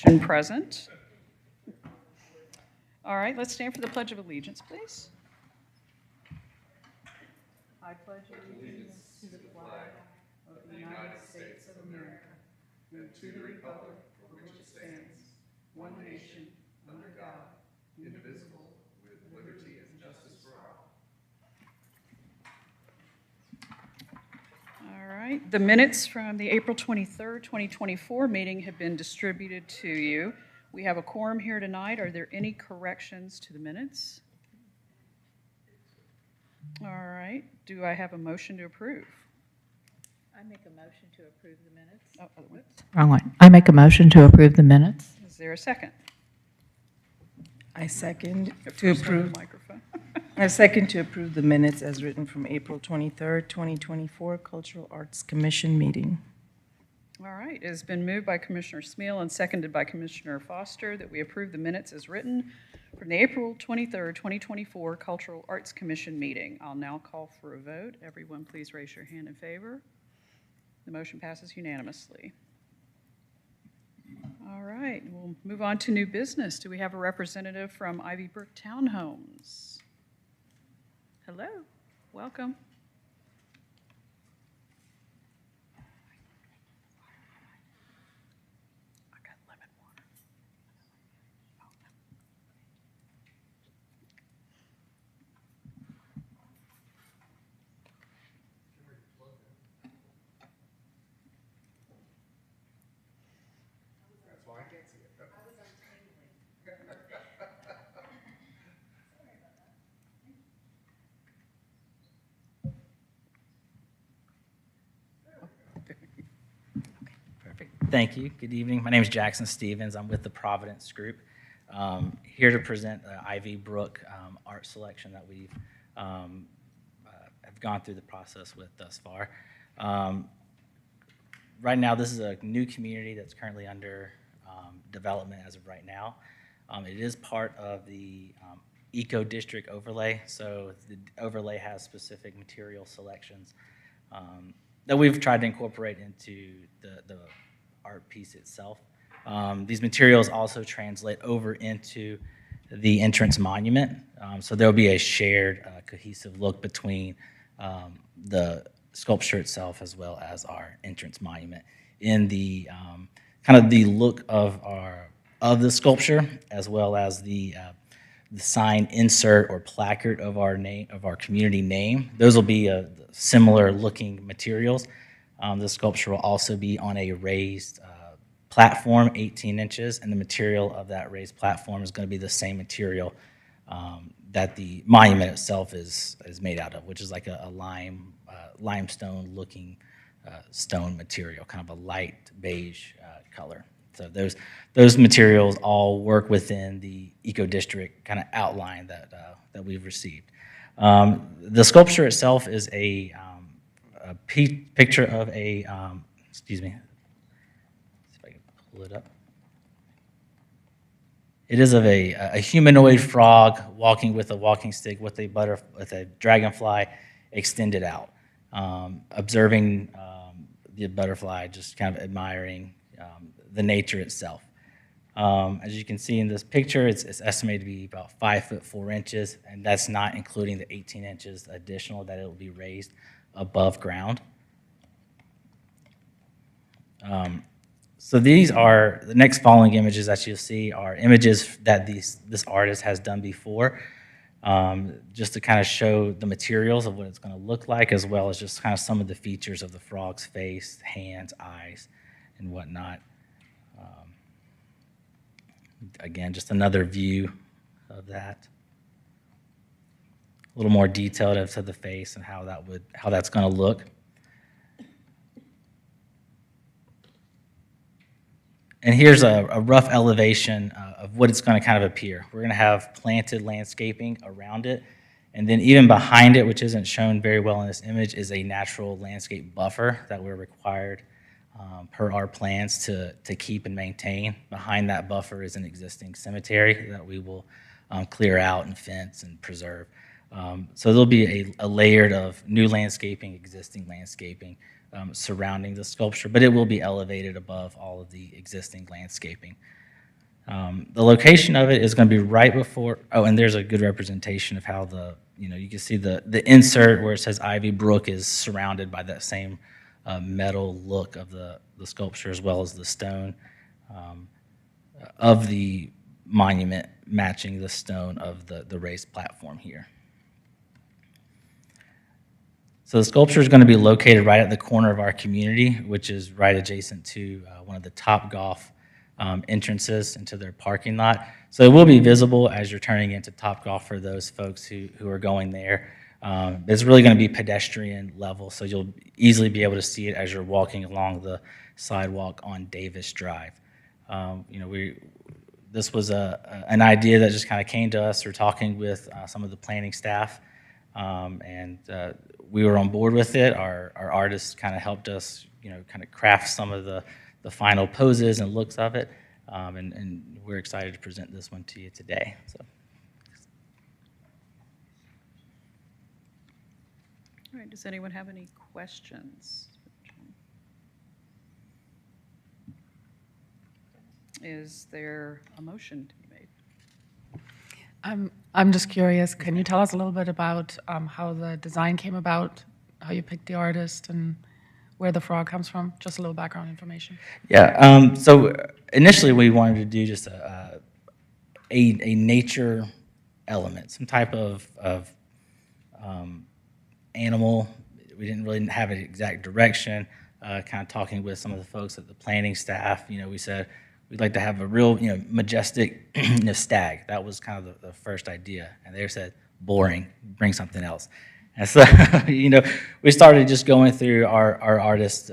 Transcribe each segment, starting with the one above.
Motion present. All right, let's stand for the Pledge of Allegiance, please. I pledge allegiance to the flag of the United States of America and to the republic for which it stands, one nation, under God, indivisible, with liberty and justice for all. All right, the minutes from the April 23rd, 2024 meeting have been distributed to you. We have a quorum here tonight. Are there any corrections to the minutes? All right. Do I have a motion to approve? I make a motion to approve the minutes. Oh, other one. Wrong one. I make a motion to approve the minutes. Is there a second? I second to First on the approve. microphone. I second to approve the minutes as written from April 23rd, 2024 Cultural Arts Commission meeting. All right. It has been moved by Commissioner Smeal and seconded by Commissioner Foster that we approve the minutes as written from the April 23rd, 2024 Cultural Arts Commission meeting. I'll now call for a vote. Everyone, please raise your hand in favor. The motion passes unanimously. All right. We'll move on to new business. Do we have a representative from Ivy Brook Townhomes? Hello. Welcome. I got lemon water. Thank you. Good evening. My name is Jackson Stevens. I'm with the Providence Group. Here to present the Ivy Brook art selection that we've have gone through the process with thus far. Right now, this is a new community that's currently under development as of right now. It is part of the Eco District overlay, so the overlay has specific material selections that we've tried to incorporate into the art piece itself. These materials also translate over into the entrance monument, so there'll be a shared cohesive look between the sculpture itself as well as our entrance monument in the kind of the look of the sculpture as well as the sign insert or placard of our name, of our community name. Those will be similar looking materials. The sculpture will also be on a raised platform, 18 inches, and the material of that raised platform is going to be the same material that the monument itself is made out of, which is like a limestone looking stone material, kind of a light beige color. So those materials all work within the Eco District kind of outline that we've received. The sculpture itself is a picture of a, excuse me, see if I can pull it up. It is of a humanoid frog walking with a walking stick with a dragonfly extended out, observing the butterfly, just kind of admiring the nature itself. As you can see in this picture, it's estimated to be about 5 foot 4 inches, and that's not including the 18 inches additional that it will be raised above ground. So these are the next following images that you'll see are images that this artist has done before, just to kind of show the materials of what it's going to look like, as well as just kind of some of the features of the frog's face, hands, eyes, and whatnot. Again, just another view of that. A little more detailed as to the face and how that's going to look. And here's a rough elevation of what it's going to kind of appear. We're going to have planted landscaping around it, and then even behind it, which isn't shown very well in this image, is a natural landscape buffer that we're required per our plans to keep and maintain. Behind that buffer is an existing cemetery that we will clear out and fence and preserve. So there'll be a layered of new landscaping, existing landscaping surrounding the sculpture, but it will be elevated above all of the existing landscaping. The location of it is going to be right before, oh, and there's a good representation of how you can see the insert where it says Ivy Brook is surrounded by that same metal look of the sculpture, as well as the stone of the monument matching the stone of the raised platform here. So the sculpture is going to be located right at the corner of our community, which is right adjacent to one of the Topgolf entrances into their parking lot. So it will be visible as you're turning into Topgolf for those folks who are going there. It's really going to be pedestrian level, so you'll easily be able to see it as you're walking along the sidewalk on Davis Drive. This was an idea that just kind of came to us through talking with some of the planning staff, and we were on board with it. Our artists kind of helped us, kind of craft some of the final poses and looks of it, and we're excited to present this one to you today. So. All right, does anyone have any questions? Is there a motion to be made? I'm just curious, can you tell us a little bit about how the design came about, how you picked the artist, and where the frog comes from? Just a little background information. Yeah, so initially we wanted to do just a nature element, some type of animal. We didn't really have an exact direction. Kind of talking with some of the folks at the planning staff, we said we'd like to have a real, majestic stag. That was kind of the first idea. And they said, boring, bring something else. And so, we started just going through our artist,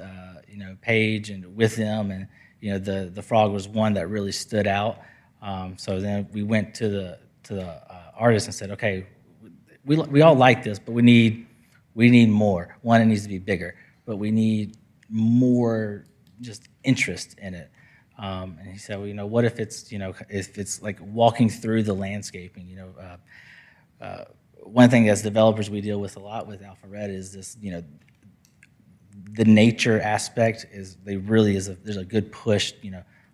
page and with them, and the frog was one that really stood out. So then we went to the artist and said, okay, we all like this, but we need more. One, it needs to be bigger, but we need more just interest in it. And he said, well, what if it's like walking through the landscaping, one thing as developers we deal with a lot with Alpharetta is this, the nature aspect there's a good push,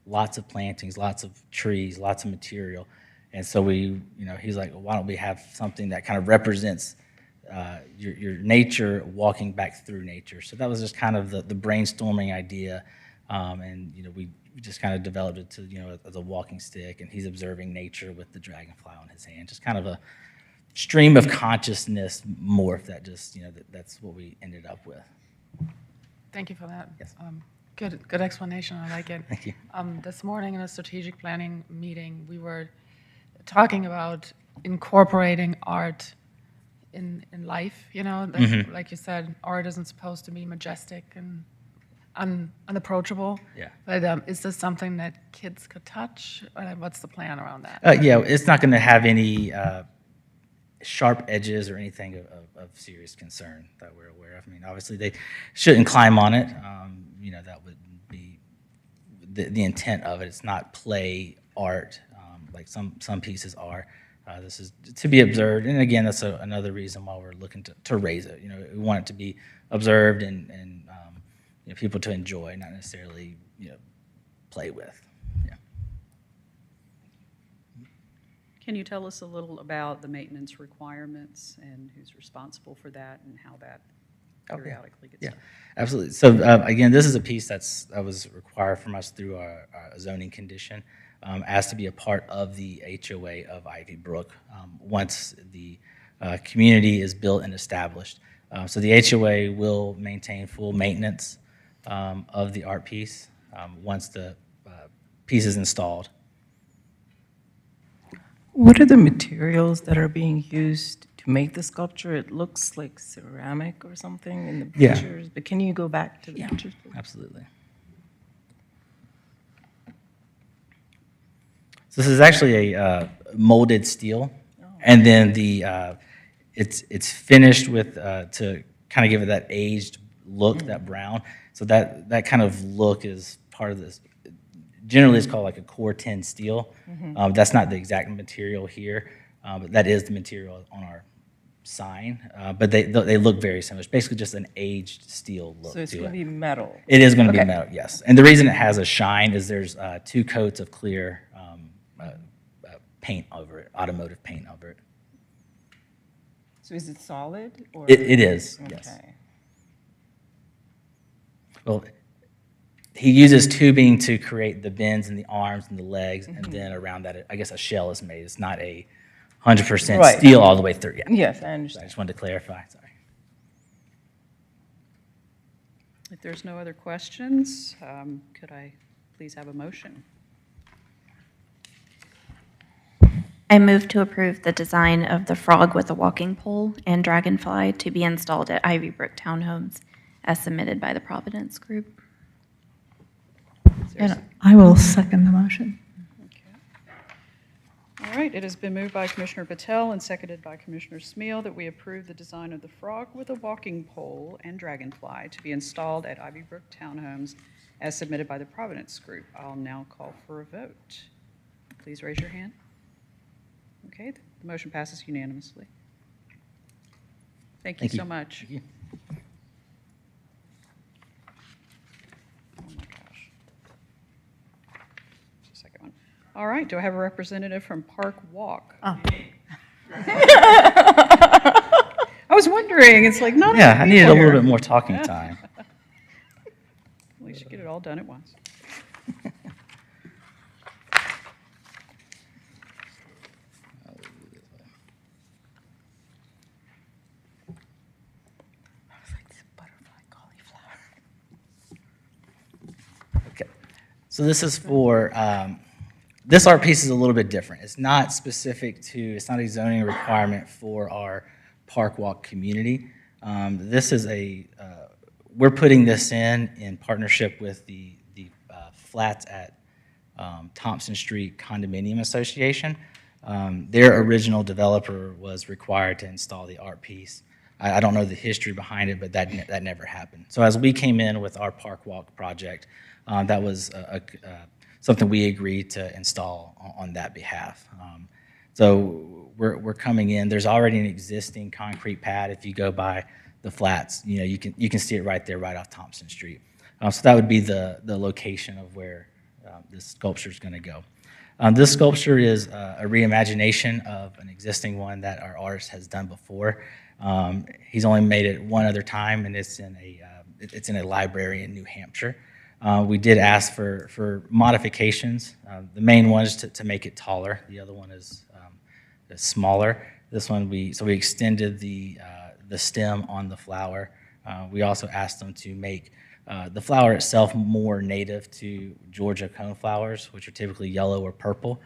lots of plantings, lots of trees, lots of material. And so he's like, well, why don't we have something that kind of represents your nature walking back through nature. So that was just kind of the brainstorming idea. And, we just kind of developed it to, as a walking stick, and he's observing nature with the dragonfly on his hand. Just kind of a stream of consciousness morph that just, that's what we ended up with. Thank you for that. Yes. Good explanation. I like it. Thank you. This morning in a strategic planning meeting, we were talking about incorporating art in life. Like you said, art isn't supposed to be majestic and unapproachable. Yeah. But is this something that kids could touch? What's the plan around that? Yeah, it's not going to have any sharp edges or anything of serious concern that we're aware of. I mean, obviously they shouldn't climb on it. That would be the intent of it. It's not play art like some pieces are. This is to be observed, and again, that's another reason why we're looking to raise it. We want it to be observed and people to enjoy, not necessarily play with. Yeah. Can you tell us a little about the maintenance requirements and who's responsible for that and how that periodically gets done? Absolutely. So again, this is a piece that was required from us through our zoning condition. As to be a part of the HOA of Ivy Brook once the community is built and established. So the HOA will maintain full maintenance of the art piece once the piece is installed. What are the materials that are being used to make the sculpture? It looks like ceramic or something in the pictures, but can you go back to the pictures, please? Absolutely. So this is actually a molded steel, and then it's finished with to kind of give it that aged look, that brown. So that kind of look is part of this. Generally, it's called like a core 10 steel. That's not the exact material here, but that is the material on our sign. But they look very similar. It's basically just an aged steel look. So it's to going to it. be metal. It is going to be metal, yes. And the reason it has a shine is there's 2 coats of clear paint over it, automotive paint over it. So is it solid? Or? It is, yes. Okay. Well, he uses tubing to create the bends in the arms and the legs, and then around that, I guess a shell is made. It's not a 100% Right. steel all the way through. Yeah. Yes, I So I understand. just wanted to clarify. Sorry. If there's no other questions, could I please have a motion? I move to approve the design of the frog with a walking pole and dragonfly to be installed at Ivy Brook Townhomes as submitted by the Providence Group. Is there a And I will second the motion. All right, it has been moved by Commissioner Patel and seconded by Commissioner Smeal that we approve the design of the frog with a walking pole and dragonfly to be installed at Ivy Brook Townhomes as submitted by the Providence Group. I'll now call for a vote. Please raise your hand. Okay, the motion passes unanimously. Thank you Thank you. so much. Thank you. Oh my gosh. Just a second one. All right, do I have a representative from Park Walk? Oh. I was wondering, it's like not Yeah, enough I needed a people little here. bit more talking time. At least you get it all done at once. Okay. So this is for, this art piece is a little bit different. It's not specific to, it's not a zoning requirement for our Park Walk community. This is we're putting this in partnership with the flats at Thompson Street Condominium Association. Their original developer was required to install the art piece. I don't know the history behind it, but that never happened. So as we came in with our Park Walk project, that was something we agreed to install on that behalf. So we're coming in. There's already an existing concrete pad. If you go by the flats, you can see it right there, right off Thompson Street. So that would be the location of where this sculpture is going to go. This sculpture is a reimagination of an existing one that our artist has done before. He's only made it one other time, and it's in a library in New Hampshire. We did ask for modifications. The main one is to make it taller. The other one is smaller. This one we extended the stem on the flower. We also asked them to make the flower itself more native to Georgia coneflowers, which are typically yellow or purple.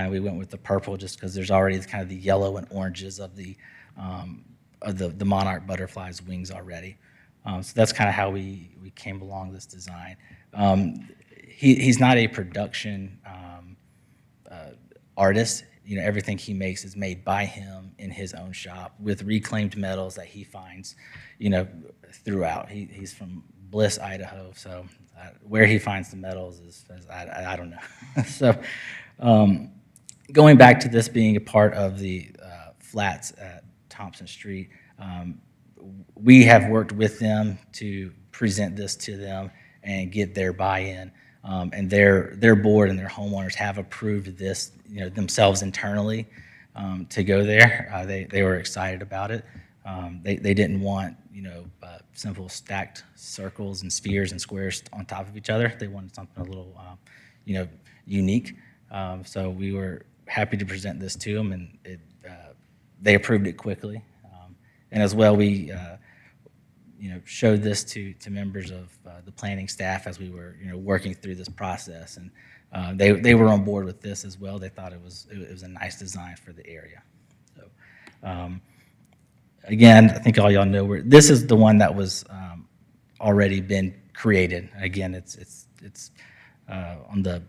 We went with the purple just because there's already kind of the yellow and oranges of the monarch butterfly's wings already. So that's kind of how we came along this design. He's not a production artist. Everything he makes is made by him in his own shop with reclaimed metals that he finds, throughout. He's from Bliss, Idaho, so where he finds the metals is I don't know. So going back to this being a part of the flats at Thompson Street, we have worked with them to present this to them and get their buy-in. And their board and their homeowners have approved this, themselves internally to go there. They were excited about it. They didn't want, simple stacked circles and spheres and squares on top of each other. They wanted something a little, unique. So we were happy to present this to them, and they approved it quickly. And as well, we showed this to members of the planning staff as we were working through this process, and they were on board with this as well. They thought it was a nice design for the area. So again, I think all y'all know this is the one that was already been created. Again, it's on the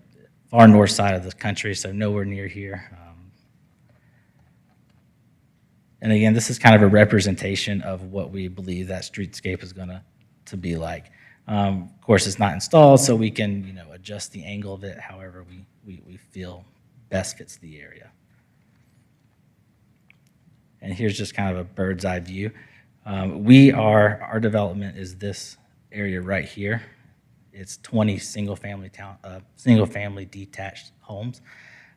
far north side of the country, so nowhere near here. And again, this is kind of a representation of what we believe that streetscape is going to be like. Of course, it's not installed, so we can adjust the angle of it however we feel best fits the area. And here's just kind of a bird's eye view. Our development is this area right here. It's 20 single-family detached homes.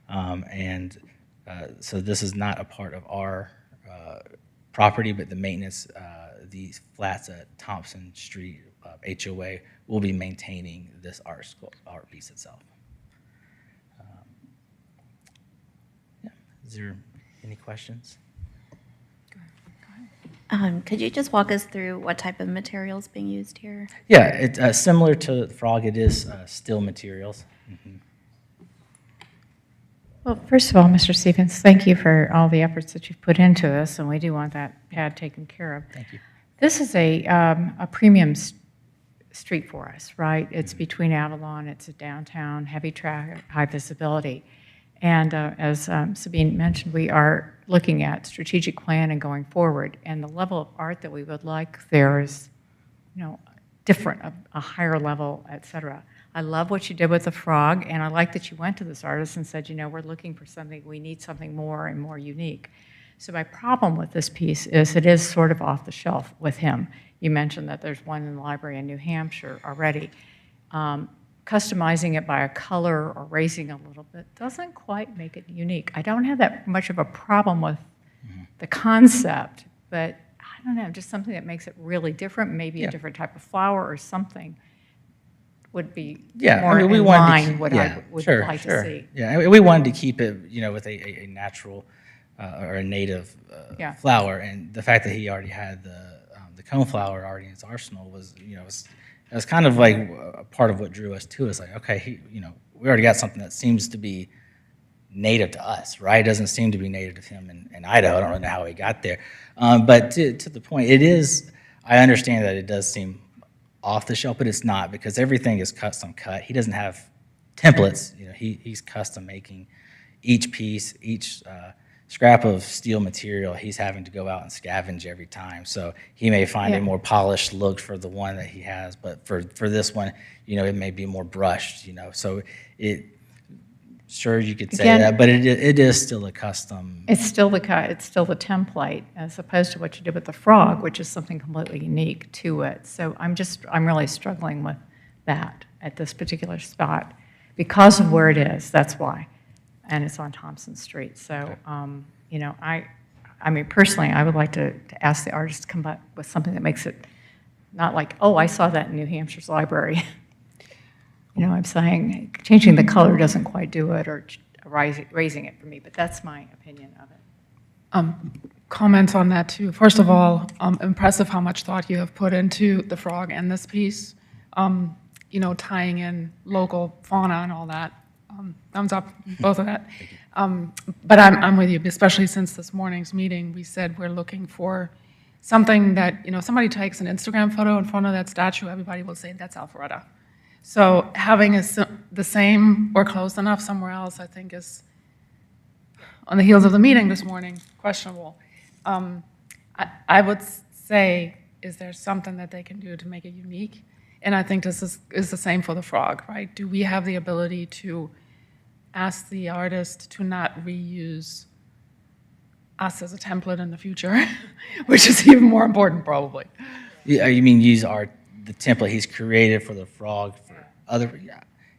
So this is not a part of our property, but the maintenance, these flats at Thompson Street HOA will be maintaining this art piece itself. Yeah. Is there any questions? Could you just walk us through what type of materials being used here? Yeah, it's similar to the Frog. It is steel materials. Mhm. Well, first of all, Mr. Stevens, thank you for all the efforts that you've put into this, and we do want that pad taken care of. Thank you. This is a premium street for us, right? It's between Avalon, it's a downtown, heavy traffic, high visibility. And as Sabine mentioned, we are looking at strategic plan and going forward. And the level of art that we would like there is, different, a higher level, et cetera. I love what you did with the frog, and I like that you went to this artist and said, we're looking for something, we need something more and more unique. So my problem with this piece is it is sort of off the shelf with him. You mentioned that there's one in the library in New Hampshire already. Customizing it by a color or raising a little bit doesn't quite make it unique. I don't have that much of a problem with the concept, but I don't know, just something that makes it really different, maybe a different type of flower or something would be more in line what I would like to see. Yeah, we wanted to keep it, with a natural or a native flower, and the fact that he already had the coneflower already in his arsenal was, it was kind of like a part of what drew us to it. It's like, okay, we already got something that seems to be native to us, right? It doesn't seem to be native to him in Idaho. I don't really know how he got there. But to the point, I understand that it does seem off the shelf, but it's not, because everything is custom cut. He doesn't have templates. He's custom making each piece, each scrap of steel material. He's having to go out and scavenge every time. So he may find a more polished look for the one that he has, but for this one, it may be more brushed. So sure, you could say that, but it is still a custom. It's still the template, as opposed to what you did with the frog, which is something completely unique to it. So I'm really struggling with that at this particular spot because of where it is. That's why, and it's on Thompson Street. So, I mean, personally, I would like to ask the artist to come up with something that makes it not like, oh, I saw that in New Hampshire's library. I'm saying changing the color doesn't quite do it, or raising it for me, but that's my opinion of it. Comments on that too. First of all, impressive how much thought you have put into the frog and this piece. Tying in local fauna and all that. Thumbs up, both of that. But I'm with you, especially since this morning's meeting, we said we're looking for something that, somebody takes an Instagram photo in front of that statue, everybody will say that's Alpharetta. So having the same or close enough somewhere else, I think, is, on the heels of the meeting this morning, questionable. I would say, is there something that they can do to make it unique? And I think this is the same for the frog, right? Do we have the ability to ask the artist to not reuse us as a template in the future, which is even more important, probably? Yeah, you mean use the template he's created for the frog for other?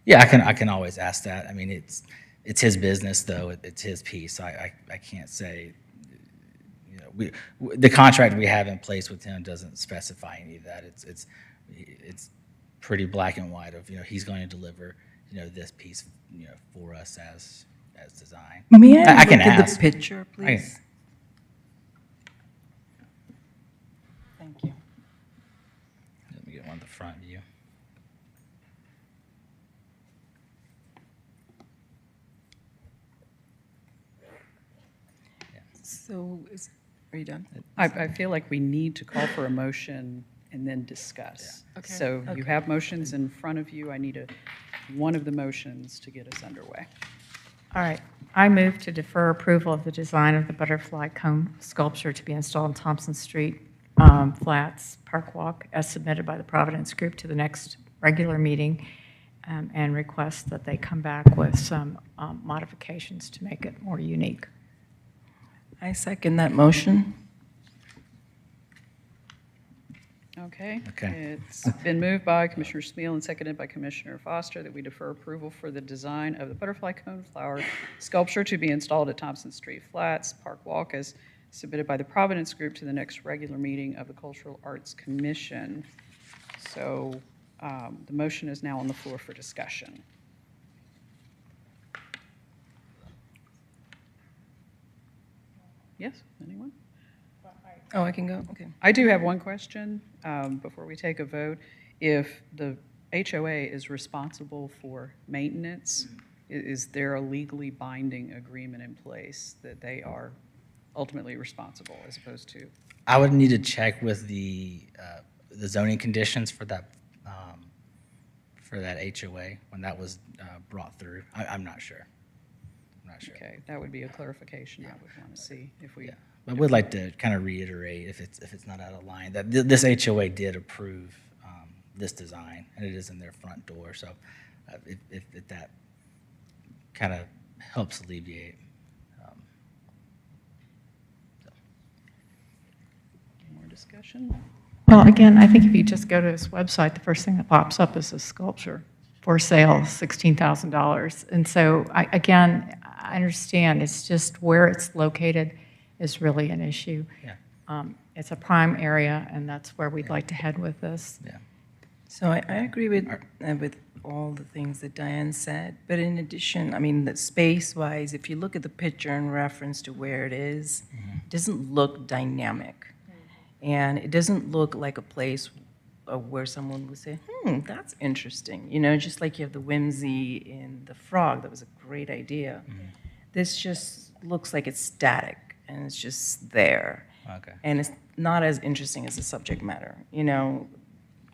Yeah, I can always ask that. I mean, it's his business, though. It's his piece. I can't say. The contract we have in place with him doesn't specify any of that. It's pretty black and white of he's going to deliver this piece for us as design. May I can look at ask. the picture, please? Thank you. Let me get one of the front view. So, are you done? I feel like we need to call for a motion and then discuss. Okay. So you have motions in front of you. I need one of the motions to get us underway. All right. I move to defer approval of the design of the butterfly cone sculpture to be installed on Thompson Street Flats Park Walk as submitted by the Providence Group to the next regular meeting, and request that they come back with some modifications to make it more unique. I second that motion. Okay. Okay. It's been moved by Commissioner Smeal and seconded by Commissioner Foster that we defer approval for the design of the butterfly cone flower sculpture to be installed at Thompson Street Flats Park Walk as submitted by the Providence Group to the next regular meeting of the Cultural Arts Commission. So the motion is now on the floor for discussion. Yes, anyone? Oh, I can go? Okay. I do have one question before we take a vote. If the HOA is responsible for maintenance, is there a legally binding agreement in place that they are ultimately responsible as opposed to? I would need to check with the zoning conditions for that HOA when that was brought through. I'm not sure. I'm not sure. Okay, that would be a clarification I would want to see if we. Yeah. I would like to kind of reiterate, if it's not out of line, that this HOA did approve this design, and it is in their front door. So if that kind of helps alleviate. More discussion? Well, again, I think if you just go to his website, the first thing that pops up is a sculpture for sale, $16,000. And so, I understand, it's just where it's located is really an issue. Yeah. It's a prime area, and that's where we'd like to head with this. Yeah. So I agree with all the things that Diane said, but in addition, I mean, the space-wise, if you look at the picture in reference to where it is, it doesn't look dynamic. And it doesn't look like a place where someone would say, that's interesting. You know, just like you have the whimsy in the frog, that was a great idea. This just looks like it's static, and it's just there. Okay. And it's not as interesting as the subject matter. You know,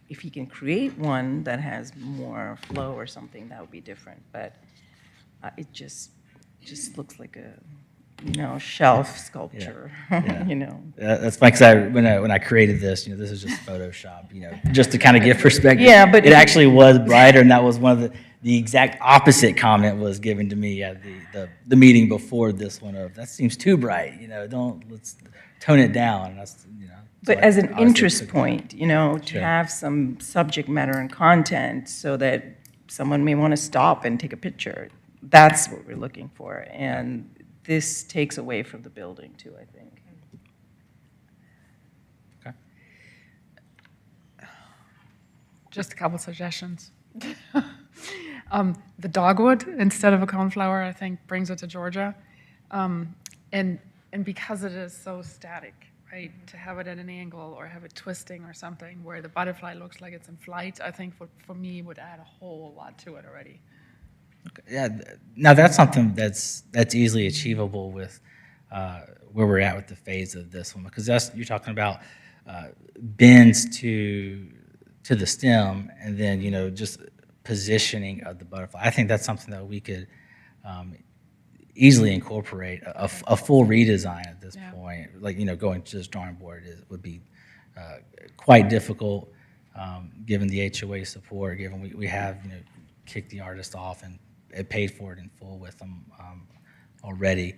if you can create one that has more flow or something, that would be different. But it just looks like a, shelf sculpture. Yeah. You know. That's fine, because when I created this, this is just Photoshop, just to kind of give perspective. Yeah, but it actually was brighter, and that was one of the exact opposite comment was given to me at the meeting before this one of, that seems too bright, let's tone it down. And that's, But so as I an honestly interest took that. point, to Sure. have some subject matter and content so that someone may want to stop and take a picture. That's what we're looking for. And this takes away from the building too, I think. Okay. Just a couple suggestions. The dogwood instead of a coneflower, I think, brings it to Georgia. And because it is so static, right, to have it at an angle or have it twisting or something where the butterfly looks like it's in flight, I think for me would add a whole lot to it already. Okay. Yeah. Now that's something that's easily achievable with where we're at with the phase of this one, because you're talking about bends to the stem, and then just positioning of the butterfly. I think that's something that we could easily incorporate. A full redesign at this point, like going to this drawing board would be quite difficult, given the HOA support, given we have kicked the artist off and paid for it in full with them already.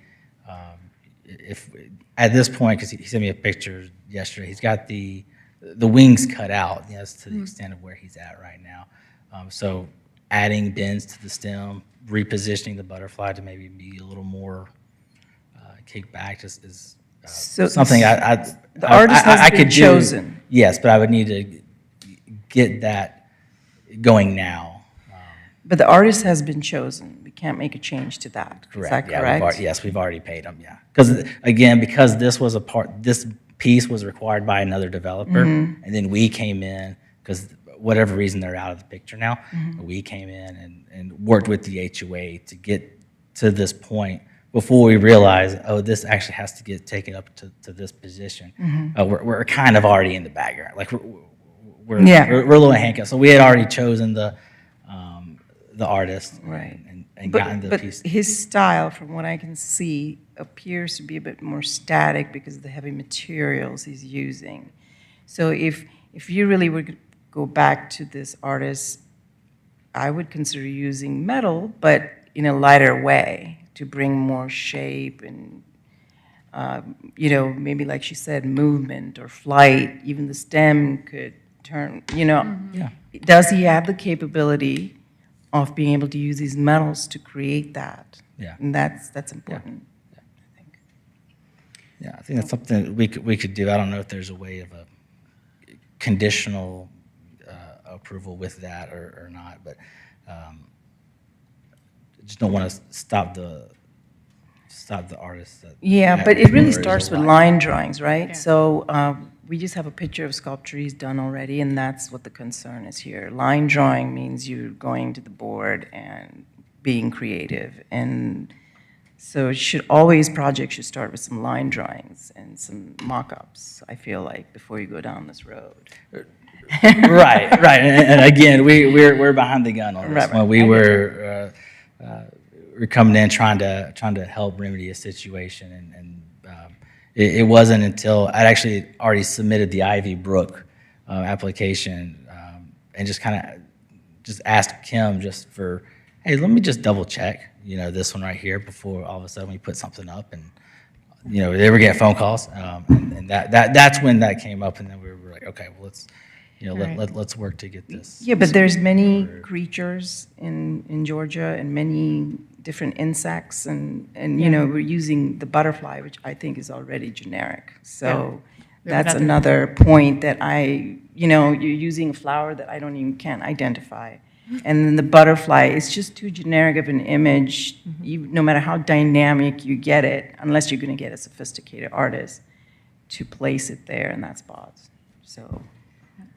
If at this point, because he sent me a picture yesterday, he's got the wings cut out. That's to the extent of where he's at right now. So adding bends to the stem, repositioning the butterfly to maybe be a little more kicked back is So something the artist has been could chosen. do. Yes, but I would need to get that going now. But the artist has been chosen. We can't make a change to that. Correct. Is that Yeah, correct? yes, we've already paid them. Yeah, because this piece was required by another developer, and then we came in because whatever reason they're out of the picture now. We came in and worked with the HOA to get to this point before we realized, this actually has to get taken up to this position. We're kind of already in the background, like we're a little handcuffed. So we had already chosen the artist, Right. and gotten the But piece. his style, from what I can see, appears to be a bit more static because of the heavy materials he's using. So if you really would go back to this artist, I would consider using metal, but in a lighter way to bring more shape and, maybe like she said, movement or flight. Even the stem could term, you know, Yeah. does he have the capability of being able to use these metals to create that? Yeah. And that's important. Yeah, I think that's something we could do. I don't know if there's a way of a conditional approval with that or not, but just don't want to stop the artists. That Yeah, have but it really stories of starts with life. line drawings, right? Yeah. So we just have a picture of sculpture he's done already, and that's what the concern is here. Line drawing means you're going to the board and being creative. And so it should always, projects should start with some line drawings and some mock-ups, I feel like, before you go down this road. Right. And again, we're behind the gun on this Right, one. right. We we're coming in trying to help remedy a situation, and it wasn't until I'd actually already submitted the Ivy Brook application and just kind of just asked Kim just for, hey, let me just double check, this one right here before all of a sudden we put something up, and they were getting phone calls, and that's when that came up, and then we were like, okay, well let's. Right. Let's work to get this. Yeah, but there's many creatures in Georgia and many different insects, and we're using the butterfly, which I think is already generic. So Yeah. that's another point that you're using a flower that I don't even can't identify. And then the butterfly is just too generic of an image, no matter how dynamic you get it, unless you're going to get a sophisticated artist to place it there in that spot. So.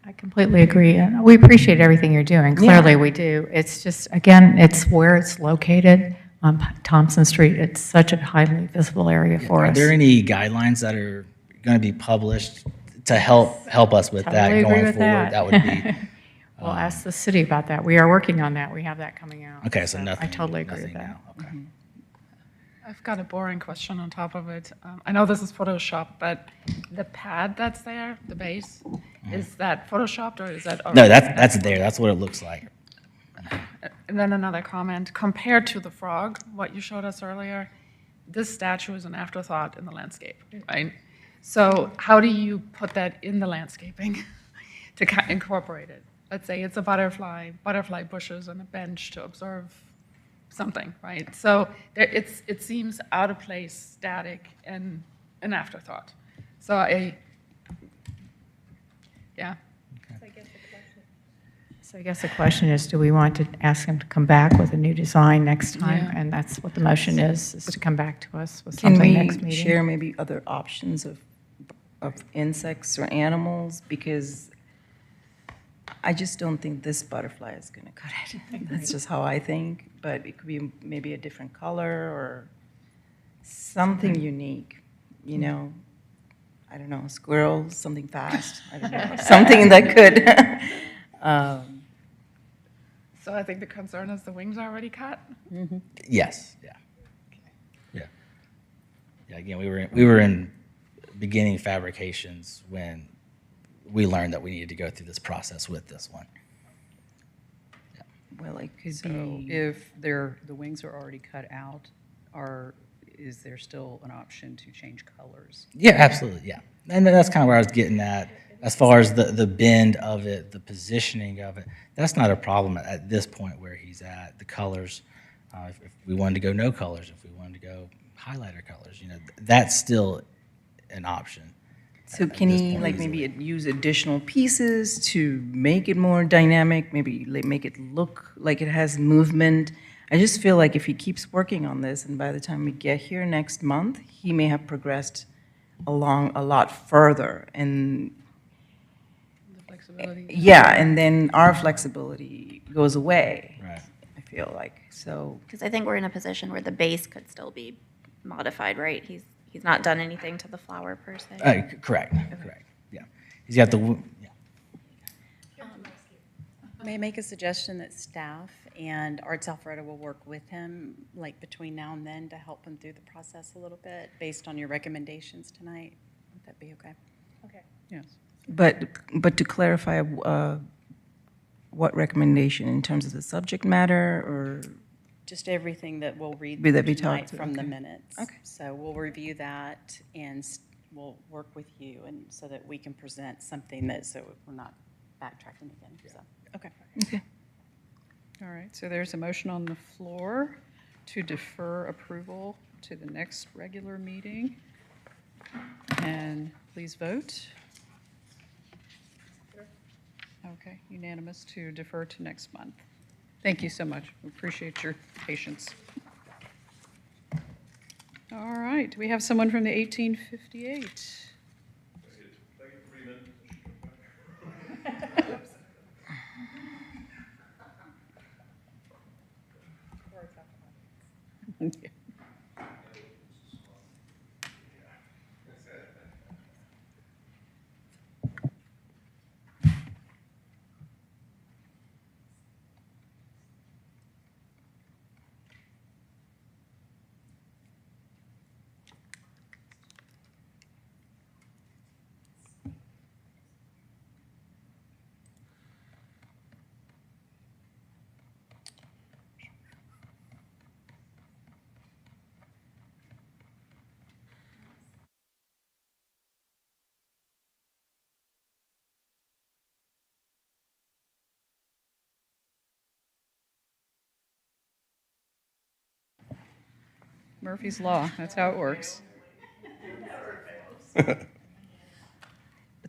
I completely agree. And we appreciate everything you're doing. Clearly, we do. It's just, again, it's where it's located on Thompson Street. It's such a highly visible area for Are us. there any guidelines that are going to be published to help us with that Totally agree going with forward? that. That would be We'll ask the city about that. We are working on that. We have that coming out. okay. So nothing. I totally agree with nothing that. now. Okay. I've got a boring question on top of it. I know this is Photoshop, but the pad that's there, the base, is that Photoshopped or is that? No, that's there. That's what it looks like. And then another comment, compared to the frog, what you showed us earlier, this statue is an afterthought in the landscape, right? So how do you put that in the landscaping to incorporate it? Let's say it's a butterfly bushes and a bench to observe something, right? So it seems out of place, static, and an afterthought. So yeah. So I guess the question is, do we want to ask him to come back with a new design next time? Yeah. And that's what the motion is to come back to us with Can something we next meeting. share maybe other options of insects or animals? Because I just don't think this butterfly is going to cut it. That's just how I think. But it could be maybe a different color or something unique, I don't know, a squirrel, something fast. I don't know, something that could. So I think the concern is the wings are already cut. Yes. Yeah. Again, we were in beginning fabrications when we learned that we needed to go through this process with this one. Well, it could So be. if the wings are already cut out, is there still an option to change colors? Yeah, absolutely. Yeah, and that's kind of where I was getting at. As far as the bend of it, the positioning of it, that's not a problem at this point where he's at. The colors, if we wanted to go no colors, if we wanted to go highlighter colors, that's still an option. So at can this he, point like, easily. maybe use additional pieces to make it more dynamic, maybe make it look like it has movement? I just feel like if he keeps working on this, and by the time we get here next month, he may have progressed along a lot further. And The flexibility. yeah, and then our flexibility goes away, Right. I feel like. So, Because I think we're in a position where the base could still be modified, right? He's not done anything to the flower per se. Correct. Yeah, he's got the. Yeah. May I make a suggestion that staff and Arts Alpharetta will work with him, like between now and then, to help him through the process a little bit, based on your recommendations tonight? Would that be okay? Okay. Yes. but to clarify, what recommendation in terms of the subject matter, or? Just everything that we'll read Will that be tonight talked to? from the Okay. minutes. Okay. So we'll review that, and we'll work with you, and so that we can present something that, so we're not backtracking again, so, okay. Okay. All right, so there's a motion on the floor to defer approval to the next regular meeting. And please vote. Okay, unanimous to defer to next month. Thank you so much. We appreciate your patience. All right, do we have someone from the 1858? Murphy's Law, that's how it works. But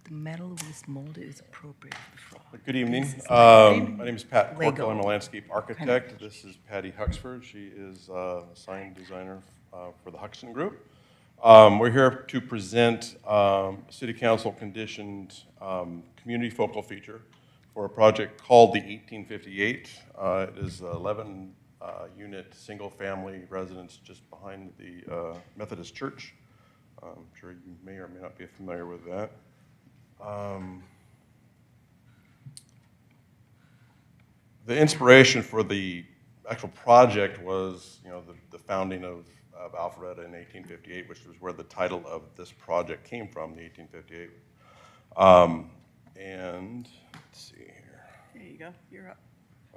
the metal was molded is appropriate for the frog. Good evening. This is My name is Pat Lego. Corkle. I'm a landscape architect. This is Patty Huxford. She is a sign designer for the Huxton Group. We're here to present City Council conditioned community focal feature for a project called the 1858. It is 11 unit single-family residence just behind the Methodist Church. I'm sure you may or may not be familiar with that. The inspiration for the actual project was, the founding of Alpharetta in 1858, which was where the title of this project came from, the 1858. And let's see here. There you go, you're up.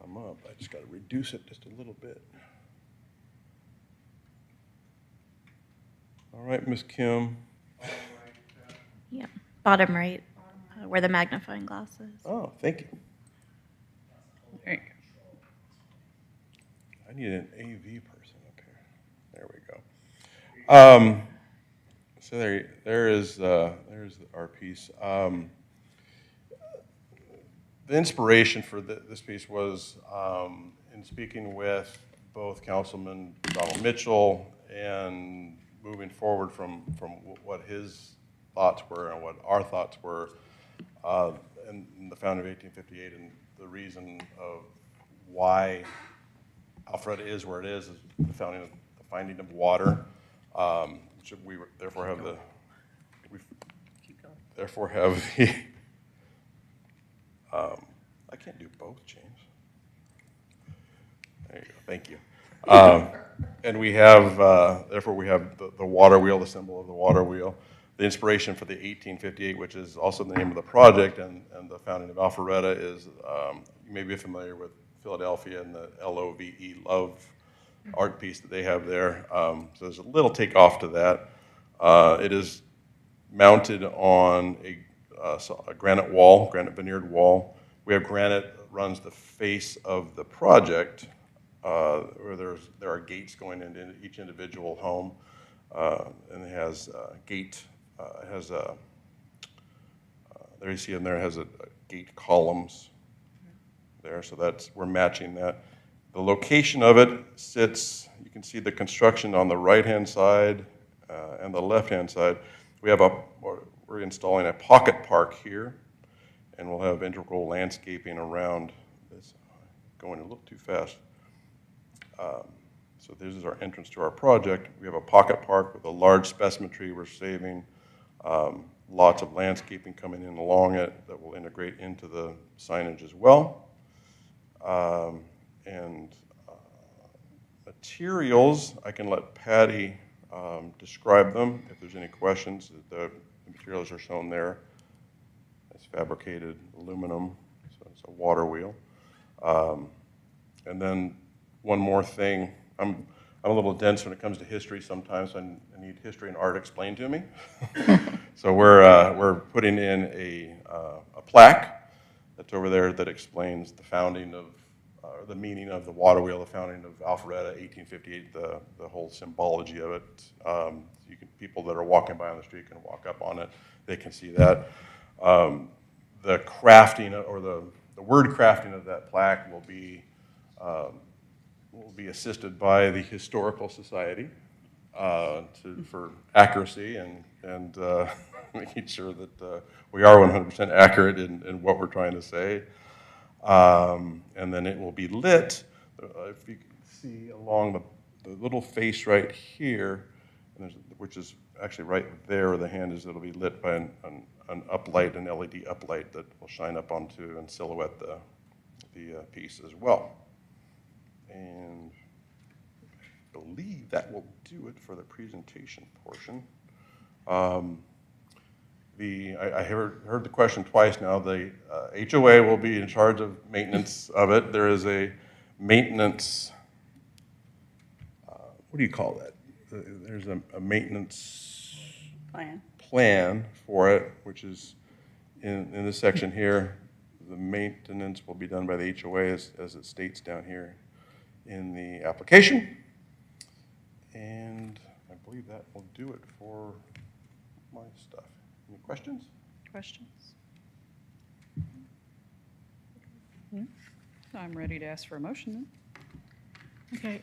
I'm up. I just got to reduce it just a little bit. All right, Ms. Kim. Yeah, bottom right, where the magnifying glass is. Oh, thank you. There you go. I need an AV person. Okay, there we go. So there's our piece. The inspiration for this piece was in speaking with both Councilman Donald Mitchell and moving forward from what his thoughts were and what our thoughts were in the founding of 1858, and the reason of why Alpharetta is where it is the finding of water, which we therefore have the I can't do both, James. There you go. Thank you. And we have, therefore, we have the water wheel, the symbol of the water wheel. The inspiration for the 1858, which is also the name of the project, and the founding of Alpharetta is, you may be familiar with Philadelphia and the LOVE, love art piece that they have there. So there's a little takeoff to that. It is mounted on a granite wall, granite veneered wall. We have granite that runs the face of the project, where there are gates going into each individual home, and it has there you see in there, it has a gate columns there, so we're matching that. The location of it sits, you can see the construction on the right-hand side and the left-hand side. We're installing a pocket park here, and we'll have integral landscaping around this. Going a little too fast. So this is our entrance to our project. We have a pocket park with a large specimen tree we're saving, lots of landscaping coming in along it that will integrate into the signage as well. And materials, I can let Patty describe them if there's any questions. The materials are shown there. It's fabricated aluminum, so it's a water wheel. And then one more thing, I'm a little dense when it comes to history sometimes. I need history and art explained to me. So we're putting in a plaque that's over there that explains the founding of, the meaning of the water wheel, the founding of Alpharetta, 1858, the whole symbology of it. People that are walking by on the street can walk up on it. They can see that. The crafting or the word crafting of that plaque will be assisted by the Historical Society for accuracy and making sure that we are 100% accurate in what we're trying to say. And then it will be lit, if you can see along the little face right here, which is actually right there where the hand is, it'll be lit by an uplight, an LED uplight that will shine up onto and silhouette the piece as well. And I believe that will do it for the presentation portion. I heard the question twice now. The HOA will be in charge of maintenance of it. There is a maintenance, what do you call that? There's a maintenance plan for it, which is in this section here. The maintenance will be done by the HOA as it states down here in the application. And I believe that will do it for my stuff. Any questions? Questions? I'm ready to ask for a motion then. Okay.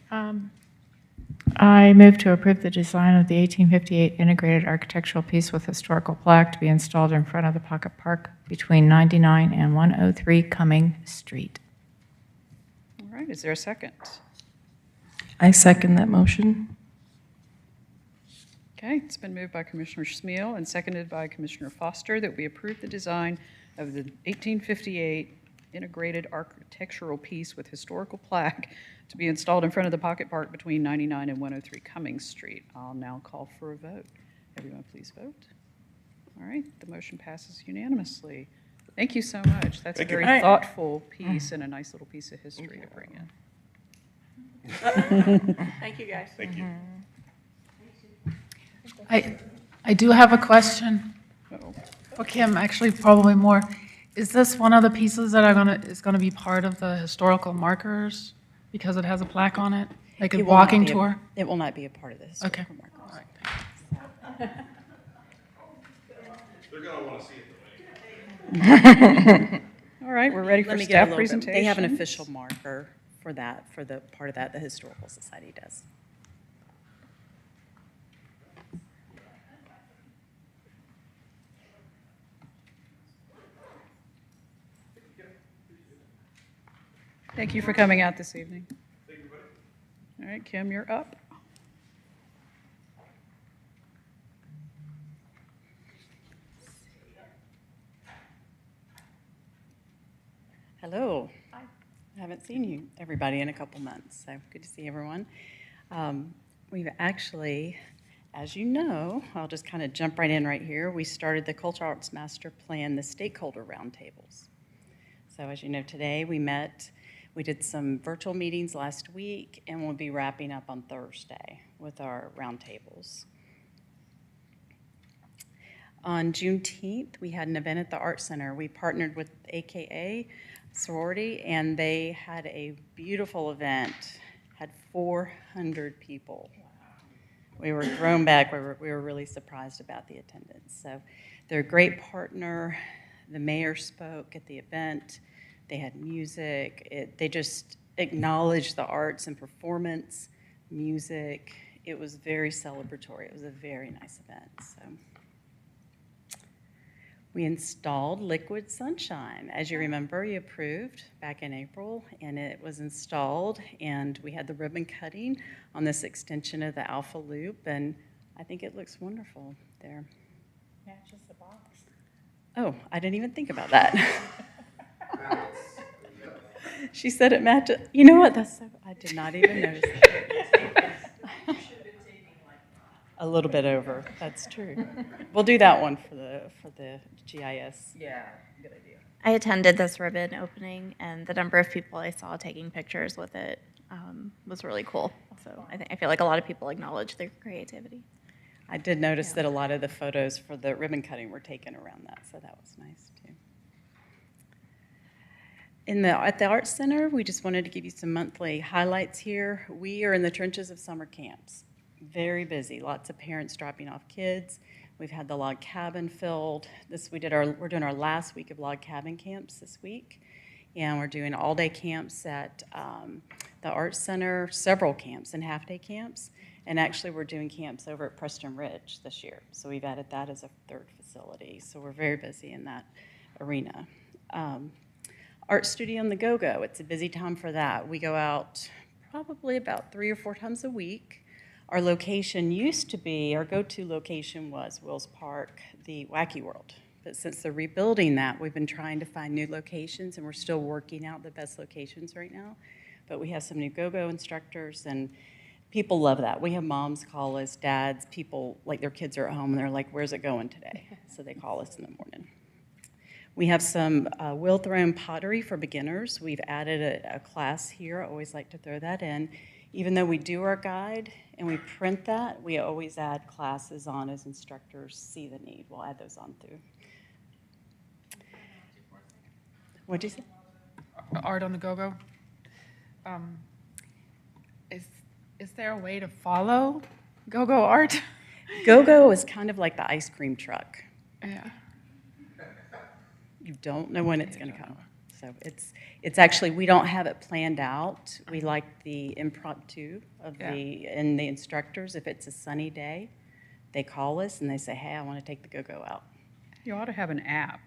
I move to approve the design of the 1858 integrated architectural piece with historical plaque to be installed in front of the Pocket Park between 99 and 103 Cumming Street. All right, is there a second? I second that motion. Okay, it's been moved by Commissioner Smeal and seconded by Commissioner Foster that we approve the design of the 1858 integrated architectural piece with historical plaque to be installed in front of the Pocket Park between 99 and 103 Cummings Street. I'll now call for a vote. Everyone please vote. All right, the motion passes unanimously. Thank you so much. That's a Thank you. very thoughtful piece and a nice little piece of history to bring in. Thank you, guys. Thank you. I do have a question Uh-oh. for Kim, actually probably more. Is this one of the pieces that is gonna be part of the historical markers because it has a plaque on it? Like a It will not walking be tour? It will not be a part of this. Okay. Markers. They're going to want to see it. All right, we're ready for Let me get a staff little bit. presentation. They have an official marker for that, for the part of that the Historical Society does. Thank you for coming out this evening. All right, Kim, you're up. Hello. Hi. I haven't seen you, everybody, in a couple months, so good to see everyone. We've actually, as you know, I'll just kind of jump right in right here. We started the Cultural Arts Master Plan, the stakeholder roundtables. So as you know, today we did some virtual meetings last week, and we'll be wrapping up on Thursday with our roundtables. On Juneteenth, we had an event at the Art Center. We partnered with AKA sorority, and they had a beautiful event, had 400 people. We were thrown back. We were really surprised about the attendance. So they're a great partner. The mayor spoke at the event. They had music. They just acknowledged the arts and performance, music. It was very celebratory. It was a very nice event. So we installed Liquid Sunshine. As you remember, you approved back in April, and it was installed, and we had the ribbon cutting on this extension of the Alpha Loop, and I think it looks wonderful there. Matches the box. Oh, I didn't even think about that. She said it matched. You know what? I did not even notice that. A little bit over. That's true. We'll do that one for the GIS. Yeah, good idea. I attended this ribbon opening, and the number of people I saw taking pictures with it was really cool. So I feel like a lot of people acknowledge their creativity. I did notice that a lot of the photos for the ribbon cutting were taken around that, so that was nice too. At the Arts Center, we just wanted to give you some monthly highlights here. We are in the trenches of summer camps. Very busy, lots of parents dropping off kids. We've had the log cabin filled. We're doing our last week of log cabin camps this week. And we're doing all-day camps at the Arts Center, several camps and half-day camps. And actually, we're doing camps over at Preston Ridge this year. So we've added that as a third facility. So we're very busy in that arena. Art Studio on the Go-Go, it's a busy time for that. We go out probably about 3 or 4 times a week. Our location used to be, our go-to location was Wills Park, the Wacky World. But since they're rebuilding that, we've been trying to find new locations, and we're still working out the best locations right now. But we have some new go-go instructors, and people love that. We have moms call us, dads, people, like their kids are at home, and they're like, where's it going today? So they call us in the morning. We have some wheel thrown pottery for beginners. We've added a class here. I always like to throw that in. Even though we do our guide and we print that, we always add classes on as instructors see the need. We'll add those on through. What'd you say? Art on the Go-Go. Is there a way to follow Go-Go art? Go-Go is kind of like the ice cream truck. Yeah. You don't know when it's going to come. So it's actually, we don't have it planned out. We like the impromptu of and the instructors. If it's a sunny day, they call us and they say, hey, I want to take the Go-Go out. You ought to have an app,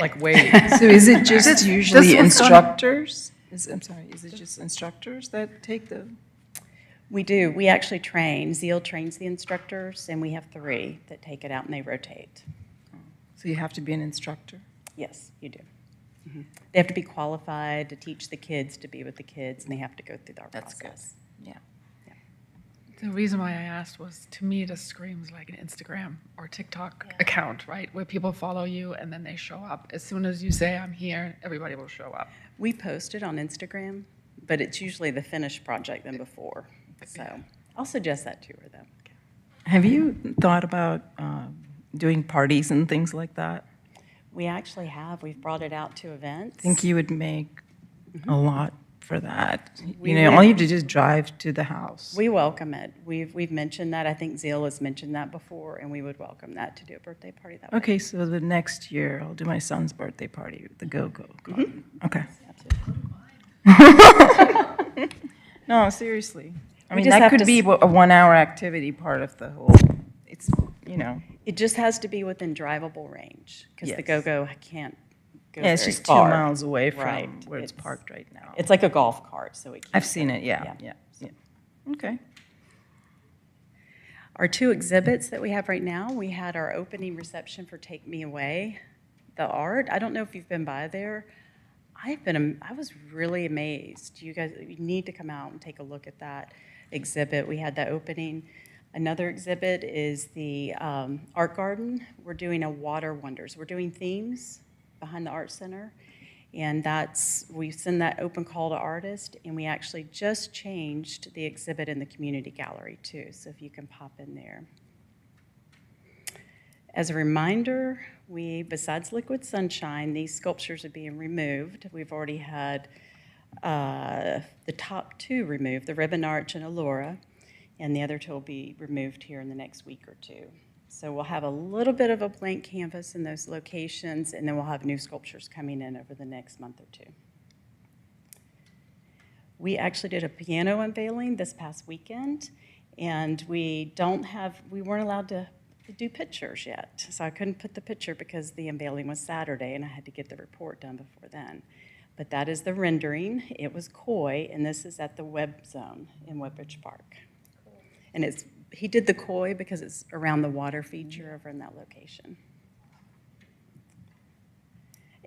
like Wave. So is it just usually instructors? I'm sorry, is it just instructors that take the? We do. We actually train. Zeal trains the instructors, and we have 3 that take it out and they rotate. So you have to be an instructor? Yes, you do. Mm-hmm. They have to be qualified to teach the kids, to be with the kids, and they have to go through our That's process. good. Yeah. The reason why I asked was, to me, this screams like an Instagram or TikTok account, right? Where people follow you and then they show up. As soon as you say, I'm here, everybody will show up. We post it on Instagram, but it's usually the finished project than before. So I'll suggest that to her, though. Have you thought about doing parties and things like that? We actually have. We've brought it out to events. I think you would make a lot for that. We You know, would. all you have to do is drive to the house. We welcome it. We've mentioned that. I think Zeal has mentioned that before, and we would welcome that to do a birthday party that way. Okay, so the next year, I'll do my son's birthday party at the Go-Go Garden. Okay. Absolutely. No, seriously. I We mean, just that have could to be s- a 1-hour activity part of the whole, it's, you know. It just has to be within drivable range, because the Yes. Go-Go can't go Yeah, it's very just 2 far. miles away from Right. where it's parked right now. It's like a golf cart, so it can't. I've seen it, Yeah. yeah. Okay. Our 2 exhibits that we have right now, we had our opening reception for Take Me Away, the art. I don't know if you've been by there. I was really amazed. You guys, you need to come out and take a look at that exhibit. We had that opening. Another exhibit is the art garden. We're doing a water wonders. We're doing themes behind the art center. And we send that open call to artists, and we actually just changed the exhibit in the community gallery too, so if you can pop in there. As a reminder, besides Liquid Sunshine, these sculptures are being removed. We've already had the top 2 removed, the Ribbon Arch and Allura, and the other 2 will be removed here in the next week or 2. So we'll have a little bit of a blank canvas in those locations, and then we'll have new sculptures coming in over the next month or 2. We actually did a piano unveiling this past weekend, and we weren't allowed to do pictures yet. So I couldn't put the picture because the unveiling was Saturday, and I had to get the report done before then. But that is the rendering. It was koi, and this is at the Web Zone in Woodbridge Park. And he did the koi because it's around the water feature over in that location.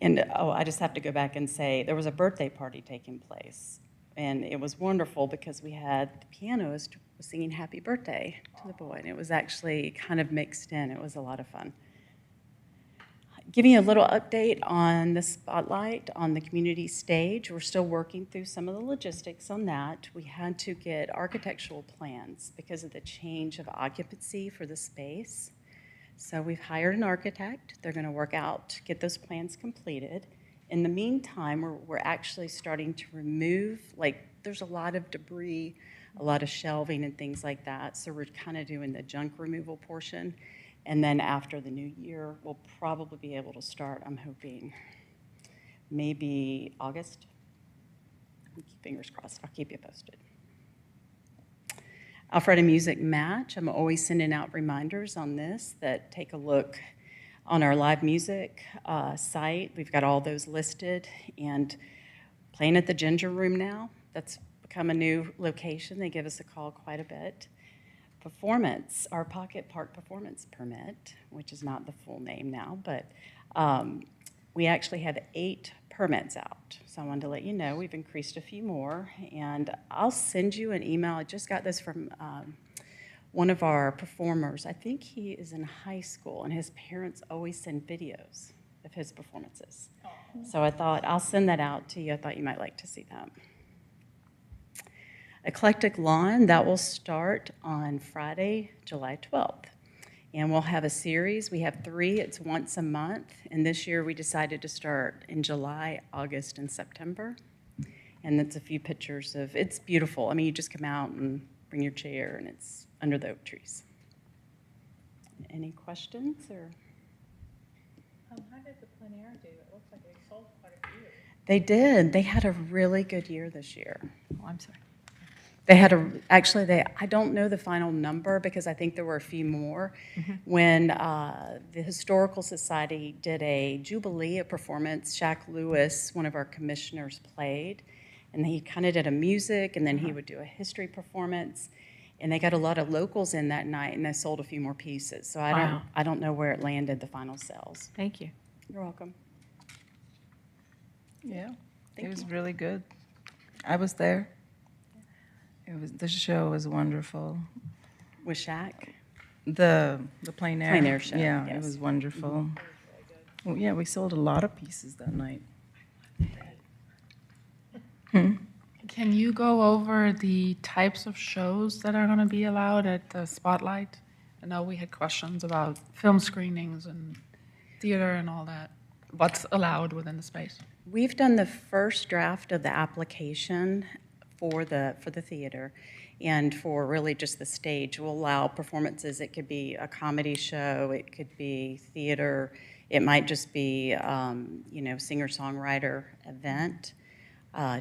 And, I just have to go back and say, there was a birthday party taking place. And it was wonderful because we had the pianist was singing happy birthday to the boy. And it was actually kind of mixed in. It was a lot of fun. Giving you a little update on the spotlight on the community stage. We're still working through some of the logistics on that. We had to get architectural plans because of the change of occupancy for the space. So we've hired an architect. They're going to work out, get those plans completed, In the meantime, we're actually starting to remove, like, there's a lot of debris, a lot of shelving and things like that. So we're kind of doing the junk removal portion. And then after the new year, we'll probably be able to start, I'm hoping, maybe August. Fingers crossed. I'll keep you posted. Alpharetta Music Match. I'm always sending out reminders on this that take a look on our live music site. We've got all those listed, and playing at the Ginger Room now. That's become a new location. They give us a call quite a bit. Performance, our Pocket Park Performance Permit, which is not the full name now, but we actually have 8 permits out. So I wanted to let you know we've increased a few more, and I'll send you an email. I just got this from one of our performers. I think he is in high school, and his parents always send videos of his performances. So I thought I'll send that out to you. I thought you might like to see that. Eclectic Lawn, that will start on Friday, July 12th. And we'll have a series. We have 3. It's once a month. And this year we decided to start in July, August, and September. And that's a few pictures of, it's beautiful. I mean, you just come out and bring your chair, and it's under the oak trees. Any questions? Or? How did the plein air do? It looks like they sold quite a few. They did. They had a really good year this year. Oh, I'm sorry. They had I don't know the final number because I think there were a few more. When the Historical Society did a Jubilee, a performance, Shaq Lewis, one of our commissioners, played. And he kind of did a music, and then he would do a history performance. And they got a lot of locals in that night, and they sold a few more pieces. So I don't know where it landed, the final sales. Thank you. You're welcome. Yeah, Thank it was you. really good. I was there. The show was wonderful. With Shaq? The plein air. Plein air show, Yeah, yes. it was wonderful. Well, yeah, we sold a lot of pieces that night. Can you go over the types of shows that are going to be allowed at the Spotlight? I know we had questions about film screenings and theater and all that. What's allowed within the space? We've done the first draft of the application for the theater, and for really just the stage. We'll allow performances. It could be a comedy show, it could be theater, it might just be singer-songwriter event.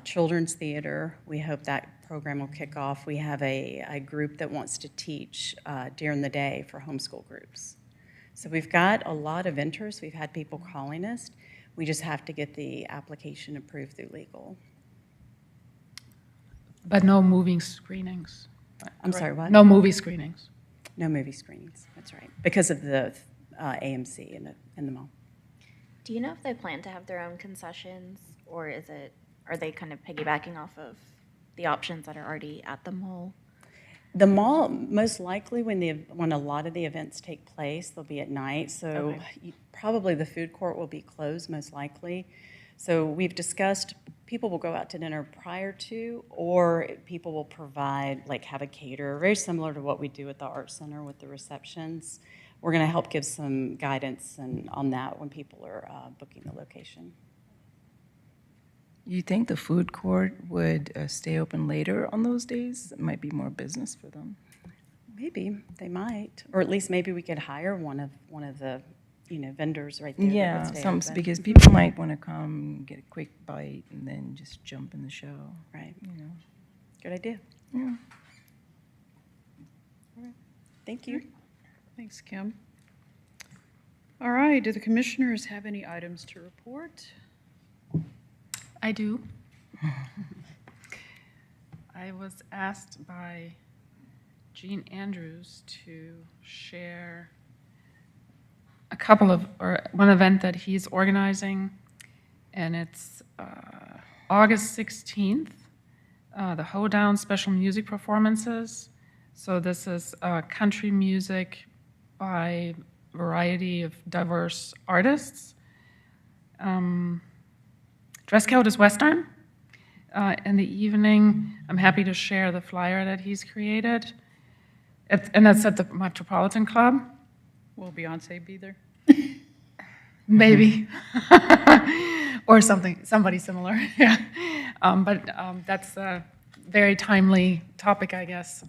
Children's theater, we hope that program will kick off. We have a group that wants to teach during the day for homeschool groups. So we've got a lot of interest. We've had people calling us. We just have to get the application approved through legal. But no movie screenings. I'm sorry, what? No movie screenings. No movie screenings, that's right, because of the AMC in the mall. Do you know if they plan to have their own concessions, or are they kind of piggybacking off of the options that are already at the mall? The mall, most likely when a lot of the events take place, they'll be at night, so Okay. Probably the food court will be closed, most likely. So we've discussed, people will go out to dinner prior to, or people will provide, have a caterer, very similar to what we do at the Art Center with the receptions. We're going to help give some guidance on that when people are booking the location. You think the food court would stay open later on those days? It might be more business for them. Maybe, they might, or at least maybe we could hire one of the vendors right there. that Yeah, would stay open. because people might want to come get a quick bite and then just jump in the show. Right, You know. good idea. Yeah. Thank you. Thanks, Kim. All right, do the commissioners have any items to report? I do. I was asked by Jean Andrews to share one event that he's organizing, and it's August 16th, the Hoedown Special Music Performances. So this is country music by a variety of diverse artists. Dress code is Western. In the evening, I'm happy to share the flyer that he's created. And that's at the Metropolitan Club. Will Beyonce be there? Maybe. Or somebody similar, yeah. That's a very timely topic, I guess,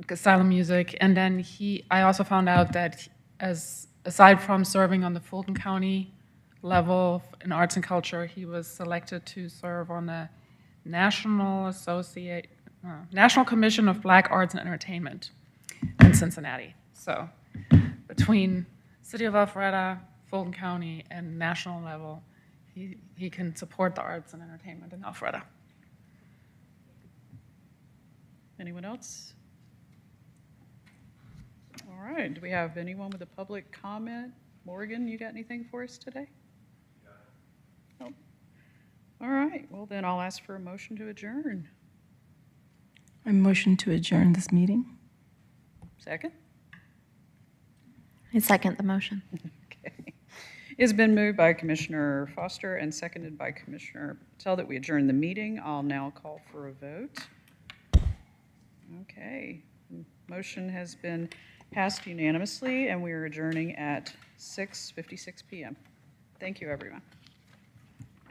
asylum music. And then I also found out that aside from serving on the Fulton County level in arts and culture, he was selected to serve on the National Commission of Black Arts and Entertainment in Cincinnati. So between City of Alpharetta, Fulton County, and national level, he can support the arts and entertainment in Alpharetta. Anyone else? All right, do we have anyone with a public comment? Morgan, you got anything for us today? Nope. All right, well then I'll ask for a motion to adjourn. I motion to adjourn this meeting. Second? I second the motion. Okay. It's been moved by Commissioner Foster and seconded by Commissioner Patel that we adjourn the meeting. I'll now call for a vote. Okay, motion has been passed unanimously, and we are adjourning at 6:56 p.m. Thank you, everyone.